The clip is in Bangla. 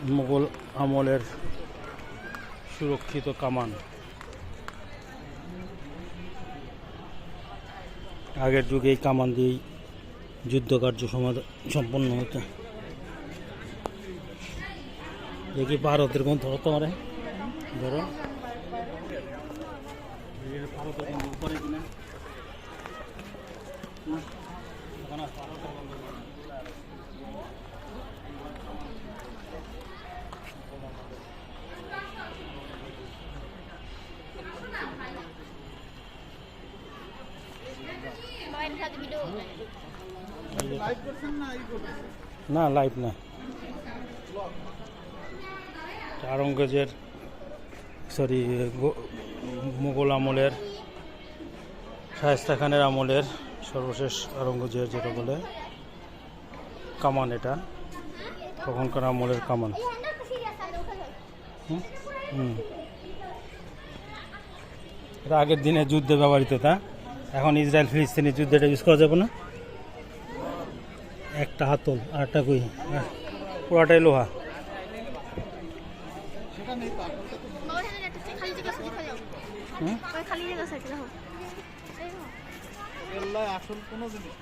মুঘল আমলের সুরক্ষিত কামান। আগের যুগে এই কামান দিয়েই যুদ্ধকার্য সম্পন্ন হতো। দেখি ভারতের কোন ধরো তোমারে ধরো ভারতের কোন উপরে কিনা না লাইভ না। আওরঙ্গজেবের মুঘল আমলের শায়েস্তা খানের আমলের সর্বশেষ আওরঙ্গজেব যেটা বলে কামান, এটা তখনকার আমলের কামান। এটা আগের দিনে যুদ্ধে ব্যবহৃত, তা এখন ইসরায়েল ফিলিস্তিনি যুদ্ধে এটা ইউজ করা যাবে না। একটা হাতল আর একটা কই, পুরাটাই লোহা। আসল কোনো জিনিস